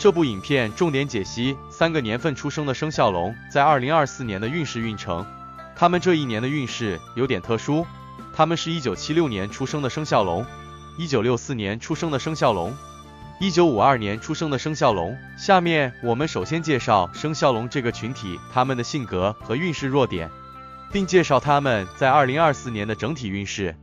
这部影片重点解析3个年份出生的生肖龙在2024年的运势运程。他们这一年的运势有点特殊，他们是1976年出生的生肖龙，1964年出生的生肖龙，1952年出生的生肖龙。下面我们首先介绍生肖龙这个群体，他们的性格和运势弱点，并介绍他们在2024年的整体运势。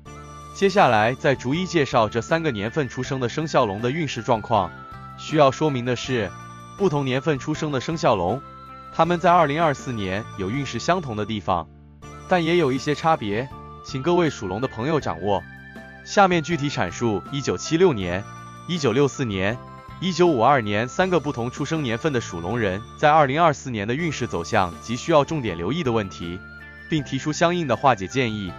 接下来再逐一介绍这3个年份出生的生肖龙的运势状况。需要说明的是，不同年份出生的生肖龙，他们在2024年有运势相同的地方，但也有一些差别，请各位属龙的朋友掌握。下面具体阐述1976年、1964年、1952年3个不同出生年份的属龙人在2024年的运势走向及需要重点留意的问题，并提出相应的化解建议。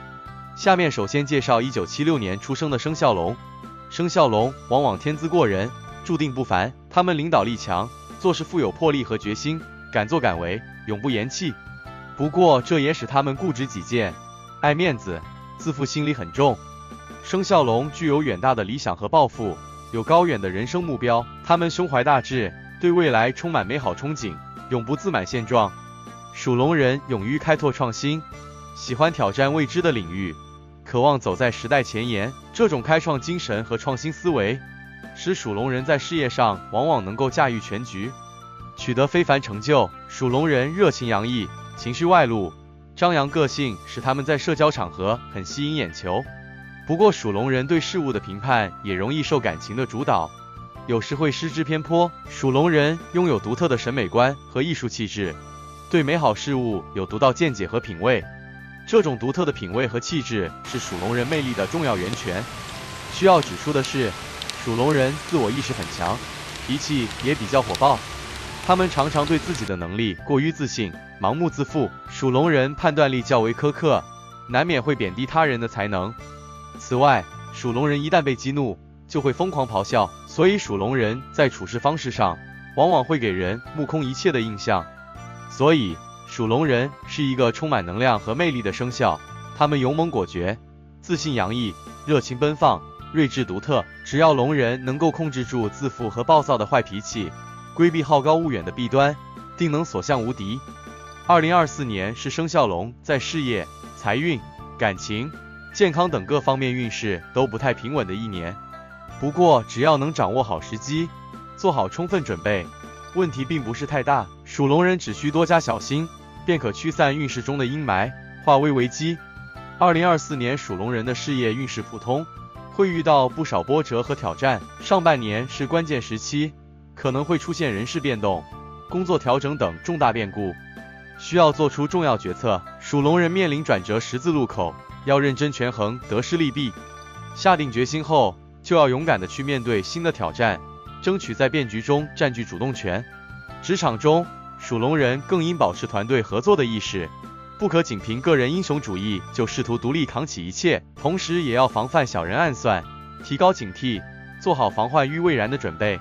下面首先介绍1976年出生的生肖龙。生肖龙往往天资过人，注定不凡，他们领导力强，做事富有魄力和决心，敢作敢为，永不言弃。不过这也使他们固执己见，爱面子，自负心理很重。生肖龙具有远大的理想和抱负，有高远的人生目标，他们胸怀大志，对未来充满美好憧憬，永不自满现状。属龙人勇于开拓创新，喜欢挑战未知的领域，渴望走在时代前沿。这种开创精神和创新思维，使属龙人在事业上往往能够驾驭全局，取得非凡成就。属龙人热情洋溢，情绪外露，张扬个性使他们在社交场合很吸引眼球。不过属龙人对事物的评判也容易受感情的主导，有时会失之偏颇。属龙人拥有独特的审美观和艺术气质，对美好事物有独到见解和品味。这种独特的品味和气质是属龙人魅力的重要源泉。需要指出的是，属龙人自我意识很强，脾气也比较火爆，他们常常对自己的能力过于自信，盲目自负。属龙人判断力较为苛刻，难免会贬低他人的才能。此外，属龙人一旦被激怒，就会疯狂咆哮，所以属龙人在处事方式上往往会给人目空一切的印象。所以属龙人是一个充满能量和魅力的生肖，他们勇猛果决，自信洋溢，热情奔放，睿智独特。只要龙人能够控制住自负和暴躁的坏脾气，规避好高骛远的弊端，定能所向无敌。2024年是生肖龙在事业、财运、感情、健康等各方面运势都不太平稳的一年。不过只要能掌握好时机，做好充分准备，问题并不是太大。属龙人只需多加小心，便可驱散运势中的阴霾，化危为机。2024年属龙人的事业运势普通，会遇到不少波折和挑战。上半年是关键时期，可能会出现人事变动、工作调整等重大变故，需要做出重要决策。属龙人面临转折十字路口，要认真权衡得失利弊，下定决心后就要勇敢地去面对新的挑战，争取在变局中占据主动权。职场中，属龙人更应保持团队合作的意识，不可仅凭个人英雄主义就试图独立扛起一切，同时也要防范小人暗算，提高警惕，做好防患于未然的准备。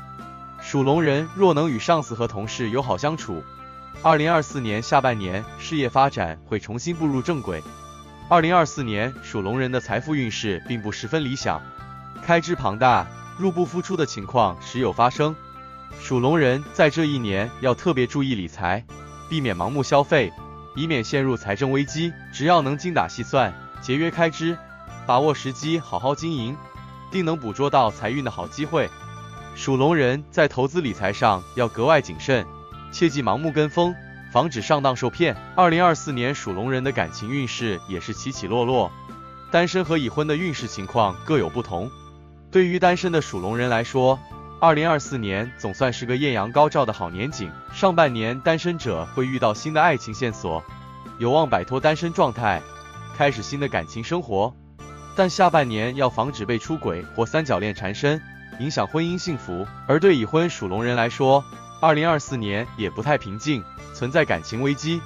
属龙人若能与上司和同事友好相处，2024年下半年事业发展会重新步入正轨。2024年属龙人的财富运势并不十分理想，开支庞大，入不敷出的情况时有发生。属龙人在这一年要特别注意理财，避免盲目消费，以免陷入财政危机。只要能精打细算，节约开支，把握时机好好经营，定能捕捉到财运的好机会。属龙人在投资理财上要格外谨慎，切忌盲目跟风，防止上当受骗。2024年属龙人的感情运势也是起起落落，单身和已婚的运势情况各有不同。对于单身的属龙人来说，2024年总算是个艳阳高照的好年景。上半年单身者会遇到新的爱情线索，有望摆脱单身状态，开始新的感情生活。但下半年要防止被出轨或三角恋缠身，影响婚姻幸福。而对已婚属龙人来说，2024年也不太平静，存在感情危机，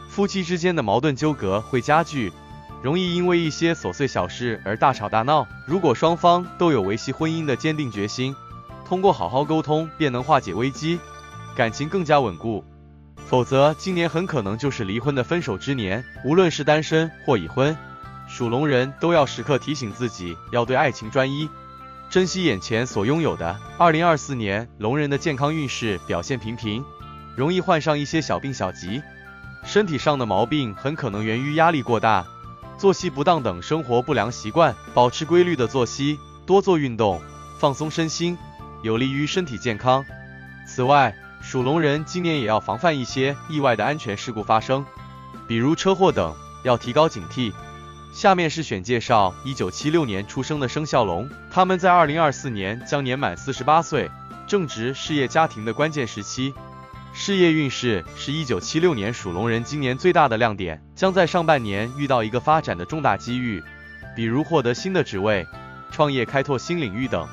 夫妻之间的矛盾纠葛会加剧，容易因为一些琐碎小事而大吵大闹。如果双方都有维系婚姻的坚定决心，通过好好沟通便能化解危机，感情更加稳固。否则今年很可能就是离婚的分手之年。无论是单身或已婚，属龙人都要时刻提醒自己要对爱情专一，珍惜眼前所拥有的。2024年龙人的健康运势表现平平，容易患上一些小病小疾，身体上的毛病很可能源于压力过大、作息不当等生活不良习惯。保持规律的作息，多做运动，放松身心，有利于身体健康。此外，属龙人今年也要防范一些意外的安全事故发生，比如车祸等，要提高警惕。下面是选介绍1976年出生的生肖龙，他们在2024年将年满48岁，正值事业家庭的关键时期。事业运势是1976年属龙人今年最大的亮点，将在上半年遇到一个发展的重大机遇，比如获得新的职位、创业开拓新领域等。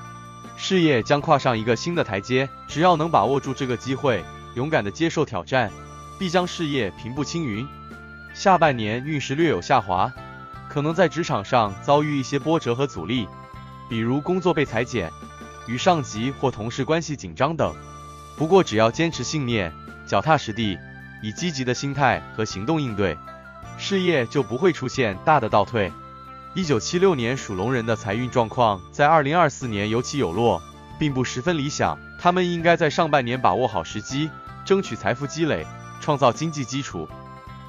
事业将跨上一个新的台阶，只要能把握住这个机会，勇敢地接受挑战，必将事业平步青云。下半年运势略有下滑，可能在职场上遭遇一些波折和阻力，比如工作被裁减、与上级或同事关系紧张等。不过只要坚持信念，脚踏实地，以积极的心态和行动应对，事业就不会出现大的倒退。1976年属龙人的财运状况在2024年有起有落，并不十分理想，他们应该在上半年把握好时机，争取财富积累，创造经济基础。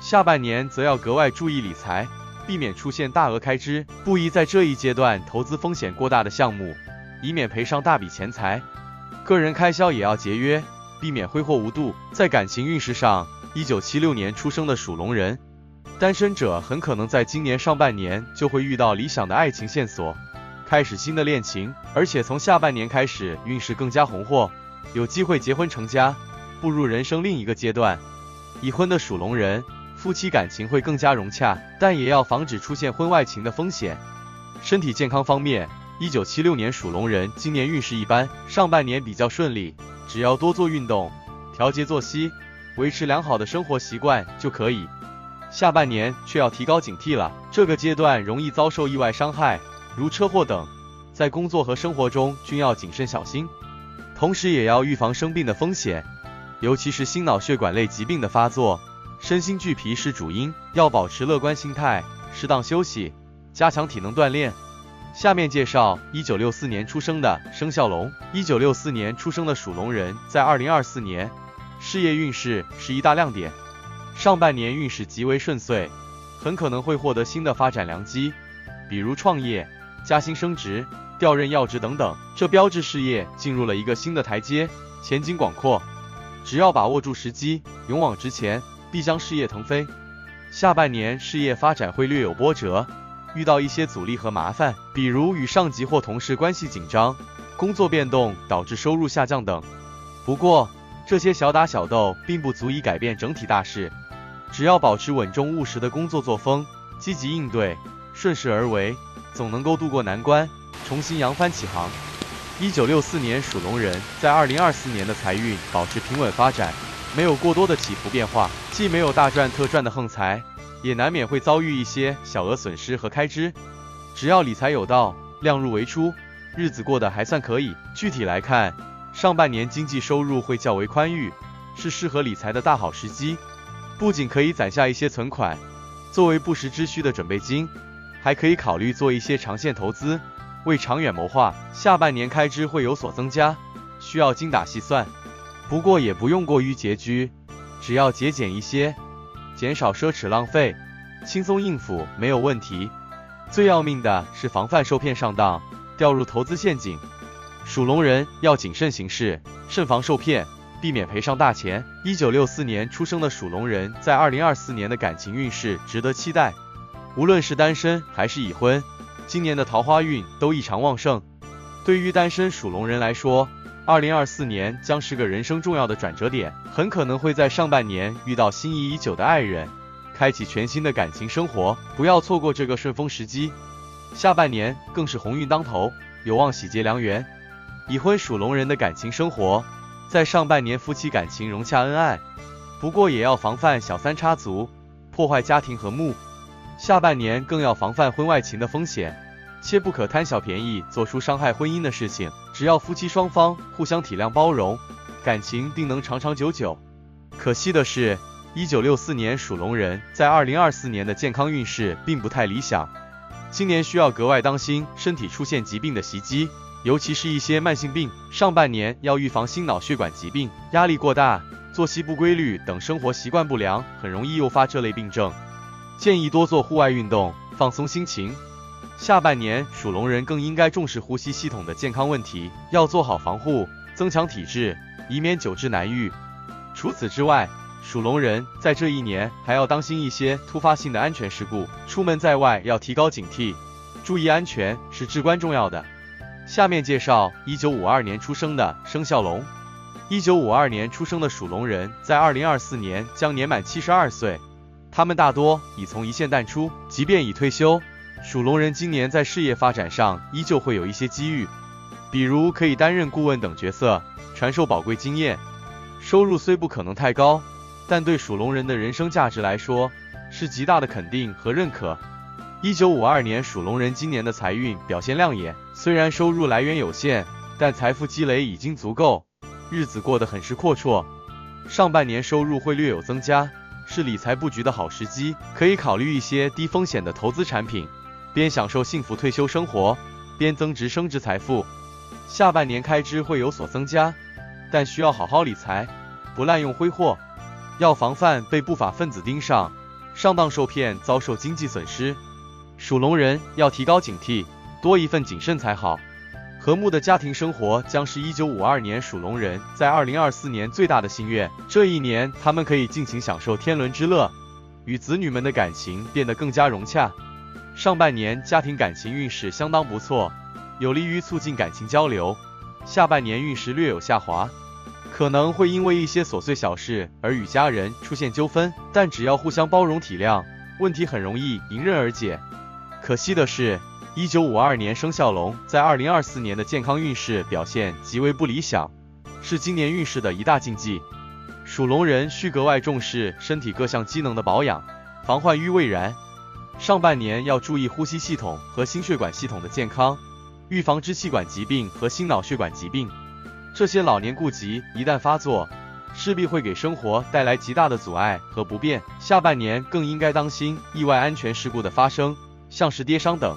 下半年则要格外注意理财，避免出现大额开支，不宜在这一阶段投资风险过大的项目，以免赔上大笔钱财。个人开销也要节约，避免挥霍无度。在感情运势上，1976年出生的属龙人，单身者很可能在今年上半年就会遇到理想的爱情线索，开始新的恋情，而且从下半年开始运势更加红火，有机会结婚成家，步入人生另一个阶段。已婚的属龙人，夫妻感情会更加融洽，但也要防止出现婚外情的风险。身体健康方面，1976年属龙人今年运势一般，上半年比较顺利，只要多做运动，调节作息，维持良好的生活习惯就可以。下半年却要提高警惕了，这个阶段容易遭受意外伤害，如车祸等，在工作和生活中均要谨慎小心，同时也要预防生病的风险，尤其是心脑血管类疾病的发作。身心俱疲是主因，要保持乐观心态，适当休息，加强体能锻炼。下面介绍1964年出生的生肖龙。1964年出生的属龙人在2024年事业运势是一大亮点，上半年运势极为顺遂，很可能会获得新的发展良机，比如创业、加薪升职、调任要职等等，这标志事业进入了一个新的台阶，前景广阔。只要把握住时机，勇往直前，必将事业腾飞。下半年事业发展会略有波折，遇到一些阻力和麻烦，比如与上级或同事关系紧张、工作变动导致收入下降等。不过，这些小打小斗并不足以改变整体大势，只要保持稳重务实的工作作风，积极应对，顺势而为，总能够度过难关，重新扬帆起航。1964年属龙人在2024年的财运保持平稳发展，没有过多的起伏变化，既没有大赚特赚的横财，也难免会遭遇一些小额损失和开支。只要理财有道，量入为出，日子过得还算可以。具体来看，上半年经济收入会较为宽裕，是适合理财的大好时机。不仅可以攒下一些存款，作为不时之需的准备金，还可以考虑做一些长线投资，为长远谋划。下半年开支会有所增加，需要精打细算，不过也不用过于拮据，只要节俭一些，减少奢侈浪费，轻松应付没有问题。最要命的是防范受骗上当，掉入投资陷阱。属龙人要谨慎行事，慎防受骗，避免赔上大钱。1964年出生的属龙人在2024年的感情运势值得期待，无论是单身还是已婚，今年的桃花运都异常旺盛。对于单身属龙人来说，2024年将是个人生重要的转折点，很可能会在上半年遇到心仪已久的爱人，开启全新的感情生活，不要错过这个顺风时机。下半年更是鸿运当头，有望喜结良缘。已婚属龙人的感情生活，在上半年夫妻感情融洽恩爱，不过也要防范小三插足，破坏家庭和睦。下半年更要防范婚外情的风险，切不可贪小便宜做出伤害婚姻的事情。只要夫妻双方互相体谅包容，感情定能长长久久。可惜的是，1964年属龙人在2024年的健康运势并不太理想，今年需要格外当心身体出现疾病的袭击，尤其是一些慢性病。上半年要预防心脑血管疾病，压力过大、作息不规律等生活习惯不良，很容易诱发这类病症。建议多做户外运动，放松心情。下半年属龙人更应该重视呼吸系统的健康问题，要做好防护，增强体质，以免久治难愈。除此之外，属龙人在这一年还要当心一些突发性的安全事故，出门在外要提高警惕，注意安全是至关重要的。下面介绍1952年出生的生肖龙。1952年出生的属龙人在2024年将年满72岁，他们大多已从一线淡出，即便已退休，属龙人今年在事业发展上依旧会有一些机遇，比如可以担任顾问等角色，传授宝贵经验。收入虽不可能太高，但对属龙人的人生价值来说是极大的肯定和认可。1952年属龙人今年的财运表现亮眼，虽然收入来源有限，但财富积累已经足够，日子过得很是阔绰。上半年收入会略有增加，是理财布局的好时机，可以考虑一些低风险的投资产品，边享受幸福退休生活，边增值升值财富。下半年开支会有所增加，但需要好好理财，不滥用挥霍，要防范被不法分子盯上，上当受骗遭受经济损失。属龙人要提高警惕，多一份谨慎才好。和睦的家庭生活将是1952年属龙人在2024年最大的心愿。这一年，他们可以尽情享受天伦之乐，与子女们的感情变得更加融洽。上半年家庭感情运势相当不错，有利于促进感情交流。下半年运势略有下滑，可能会因为一些琐碎小事而与家人出现纠纷，但只要互相包容体谅，问题很容易迎刃而解。可惜的是，1952年生肖龙在2024年的健康运势表现极为不理想，是今年运势的一大禁忌。属龙人需格外重视身体各项机能的保养，防患于未然。上半年要注意呼吸系统和心血管系统的健康，预防支气管疾病和心脑血管疾病。这些老年痼疾一旦发作，势必会给生活带来极大的阻碍和不便。下半年更应该当心意外安全事故的发生，像是跌伤等。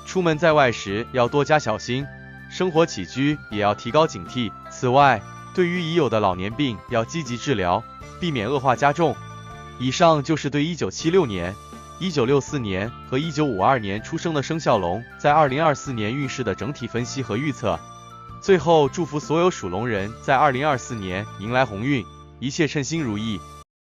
出门在外时要多加小心，生活起居也要提高警惕。此外，对于已有的老年病要积极治疗，避免恶化加重。以上就是对1976年、1964年和1952年出生的生肖龙在2024年运势的整体分析和预测。最后祝福所有属龙人在2024年迎来鸿运，一切称心如意。